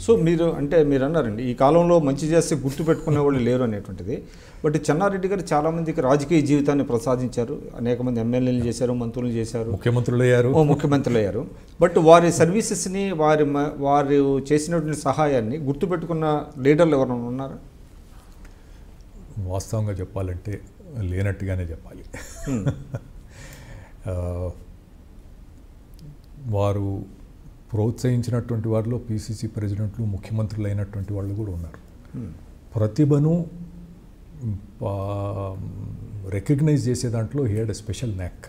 So మీరు అన్నారండి ఈ కాలంలో మంచి చేస్తే గుర్తుపెట్టుకునే వాళ్ళు లేరు అనేటువంటిది. బట్ చెన్నారెడ్డి గారు చాలామందికి రాజకీయ జీవితాన్ని ప్రసాదించారు, అనేక మంది ఎమ్మెల్యేలు చేశారు, మంత్రులు చేశారు, ముఖ్యమంత్రులు అయ్యారు. బట్ వారి సర్వీసెస్ని వారు చేసినటువంటి సహాయాన్ని గుర్తుపెట్టుకున్న లీడర్లు ఎవరైనా ఉన్నారా? వాస్తవంగా చెప్పాలంటే లేనట్టుగానే చెప్పాలి. వారు ప్రోత్సహించినటువంటి వారిలో పిసిసి ప్రెసిడెంట్లు, ముఖ్యమంత్రులు అయినటువంటి వాళ్ళు కూడా ఉన్నారు. ప్రతిభను రికగ్నైజ్ చేసే దాంట్లో he had a special knack.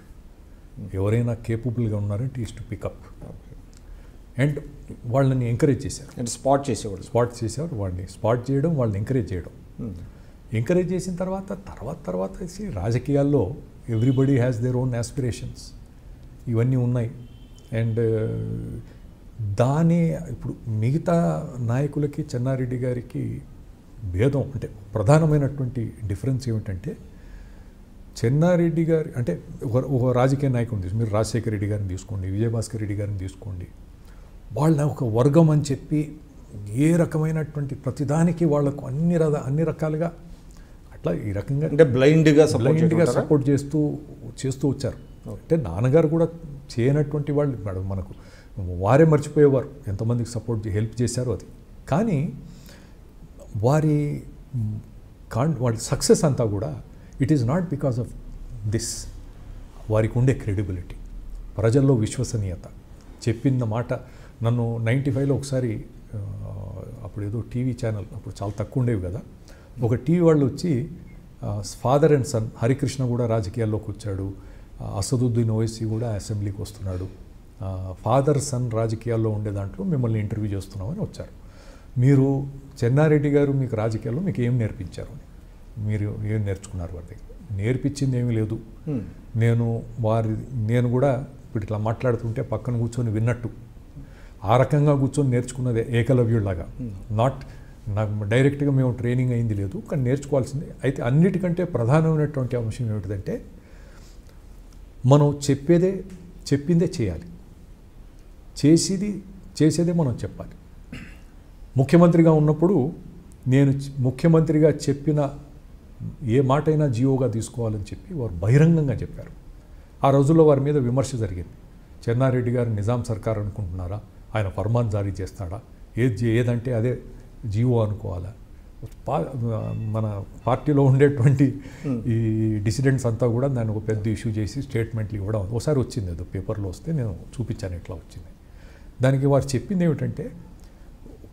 ఎవరైనా కేపబుల్గా ఉన్నారంటే ఈజ్ టు పికప్ అండ్ వాళ్ళని ఎంకరేజ్ చేశారు. స్పాట్ చేసేవారు వాళ్ళని స్పాట్ చేయడం, వాళ్ళని ఎంకరేజ్ చేయడం. ఎంకరేజ్ చేసిన తర్వాత రాజకీయాల్లో everybody has their own aspirations, ఇవన్నీ ఉన్నాయి. అండ్ ఇప్పుడు మిగతా నాయకులకి చెన్నారెడ్డి గారికి భేదం అంటే ప్రధానమైనటువంటి డిఫరెన్స్ ఏమిటంటే, చెన్నారెడ్డి గారి అంటే ఒక రాజకీయ నాయకుడిని తీసుకోండి, మీరు రాజశేఖర రెడ్డి గారిని తీసుకోండి, విజయభాస్కర్ రెడ్డి గారిని తీసుకోండి, వాళ్ళ ఒక వర్గం అని చెప్పి ఏ రకమైనటువంటి ప్రతిదానికి వాళ్లకు అన్ని రకాలుగా అట్లా ఈ రకంగా అంటే బ్లైండ్గా సపోర్ట్ చేస్తూ వచ్చారు. అంటే నాన్నగారు కూడా చేయనటువంటి వాళ్ళు మనకు వారే మర్చిపోయేవారు ఎంతమందికి హెల్ప్ చేశారు అది. కానీ వాళ్ళ సక్సెస్ అంతా కూడా it is not because of this. వారికి ఉండే క్రెడిబిలిటీ, ప్రజల్లో విశ్వసనీయత, చెప్పిన మాట. నన్ను 95లో ఒకసారి అప్పుడు ఏదో టీవీ ఛానల్ అప్పుడు చాలా తక్కువ ఉండేవి కదా, ఒక టీవీ వాళ్ళు వచ్చి ఫాదర్ అండ్ సన్, హరికృష్ణ కూడా రాజకీయాల్లోకి వచ్చాడు, అసదుద్దీన్ ఓవైసీ కూడా అసెంబ్లీకి వస్తున్నాడు, ఫాదర్ సన్ రాజకీయాల్లో ఉండే దాంట్లో మిమ్మల్ని ఇంటర్వ్యూ చేస్తున్నామని వచ్చారు. మీరు చెన్నారెడ్డి గారు మీకు రాజకీయాల్లో మీకు ఏం నేర్పించారు, మీరు ఏం నేర్చుకున్నారు వారి దగ్గర? నేర్పించింది ఏమీ లేదు. నేను కూడా ఇప్పుడు ఇట్లా మాట్లాడుతుంటే పక్కన కూర్చొని విన్నట్టు ఆ రకంగా కూర్చొని నేర్చుకున్నదే ఏకలవ్యుడిలాగా. నాకు డైరెక్ట్గా మేము ట్రైనింగ్ అయింది లేదు, కానీ నేర్చుకోవాల్సిందే. అయితే అన్నిటికంటే ప్రధానమైనటువంటి అంశం ఏమిటంటే, మనం చెప్పిందే చేయాలి, చేసేదే మనం చెప్పాలి. ముఖ్యమంత్రిగా ఉన్నప్పుడు నేను ముఖ్యమంత్రిగా చెప్పిన ఏ మాటైనా జీవోగా తీసుకోవాలని చెప్పి వారు బహిరంగంగా చెప్పారు. ఆ రోజుల్లో వారి మీద విమర్శ జరిగింది. చెన్నారెడ్డి గారు నిజాం సర్కార్ అనుకుంటున్నారా, ఆయన ఫర్మాన్ జారీ చేస్తాడా, ఏదంటే అదే జీవో అనుకోవాలా? మన పార్టీలో ఉండేటువంటి ఈ డిసిడెంట్స్ అంతా కూడా దాన్ని ఒక పెద్ద ఇష్యూ చేసి స్టేట్మెంట్లు ఇవ్వడం ఒకసారి వచ్చింది, ఏదో పేపర్లో వస్తే నేను చూపించాను ఎట్లా వచ్చింది. దానికి వారు చెప్పింది ఏమిటంటే,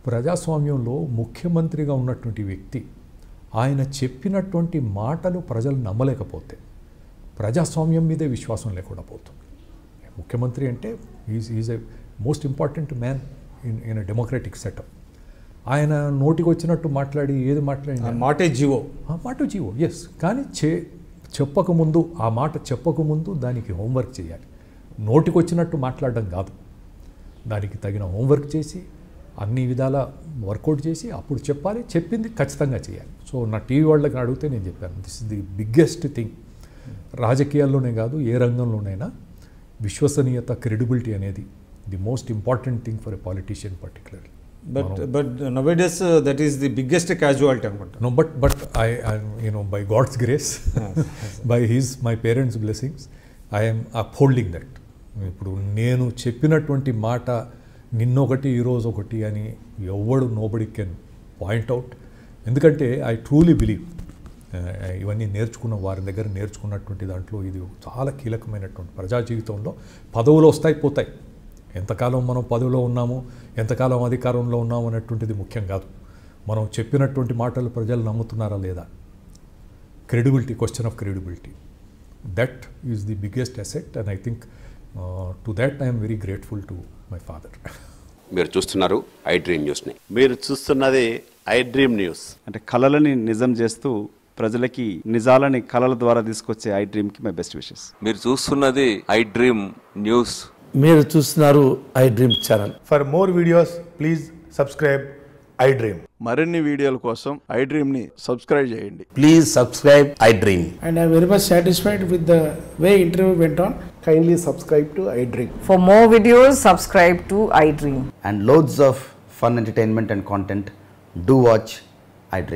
ప్రజాస్వామ్యంలో ముఖ్యమంత్రిగా ఉన్నటువంటి వ్యక్తి ఆయన చెప్పినటువంటి మాటలు ప్రజలు నమ్మలేకపోతే ప్రజాస్వామ్యం మీదే విశ్వాసం లేకుండా పోతుంది. ముఖ్యమంత్రి అంటే is a most important man in a democratic setup. ఆయన నోటికి వచ్చినట్టు మాట్లాడి ఏది మాట్లాడినా మాటే జీవో, ఎస్. కానీ చెప్పకముందు, ఆ మాట చెప్పకముందు దానికి హోంవర్క్ చేయాలి. నోటికి వచ్చినట్టు మాట్లాడడం కాదు, దానికి తగిన హోంవర్క్ చేసి అన్ని విధాల వర్కౌట్ చేసి అప్పుడు చెప్పాలి, చెప్పింది ఖచ్చితంగా చేయాలి. సో నా టీవీ వాళ్ళకి అడిగితే నేను చెప్పాను, this is the biggest thing. రాజకీయాల్లోనే కాదు ఏ రంగంలోనైనా విశ్వసనీయత, క్రెడిబిలిటీ అనేది the most important thing for a politician particularly. But nowadays that is the biggest casualty అనుకుంటా. No, but I by God's grace, by my parents' blessings, I am upholding that. ఇప్పుడు నేను చెప్పినటువంటి మాట నిన్నొకటి ఈరోజు ఒకటి అని ఎవడు నోబడి కెన్ పాయింట్అవుట్. ఎందుకంటే ఐ ట్రూలీ బిలీవ్ ఇవన్నీ వారి దగ్గర నేర్చుకున్నటువంటి దాంట్లో ఇది చాలా కీలకమైనటువంటి ప్రజా జీవితంలో. పదవులు వస్తాయి పోతాయి, ఎంతకాలం మనం పదవిలో ఉన్నాము, ఎంతకాలం అధికారంలో ఉన్నాము అనేటువంటిది ముఖ్యం కాదు. మనం చెప్పినటువంటి మాటలు ప్రజలు నమ్ముతున్నారా లేదా, credibility, question of credibility, that is the biggest asset. And I think to that I'm very grateful to my father. మీరు చూస్తున్నారు ఐ డ్రీమ్ న్యూస్ని. మీరు చూస్తున్నది ఐ డ్రీమ్ న్యూస్. అంటే కళలని నిజం చేస్తూ ప్రజలకి నిజాలని కళల ద్వారా తీసుకొచ్చే ఐ డ్రీమ్కి మై బెస్ట్ విషెస్. మీరు చూస్తున్నది ఐ డ్రీమ్ న్యూస్. మీరు చూస్తున్నారు I dream channel. For more videos please subscribe I dream. మరిన్ని వీడియోల కోసం ఐ డ్రీమ్ని సబ్స్క్రైబ్ చేయండి. Please subscribe I dream. And I am very much satisfied with the way interview went on. Kindly subscribe to I Dream. For more videos, subscribe to I Dream. And loads of fun entertainment and content. Do watch iDream.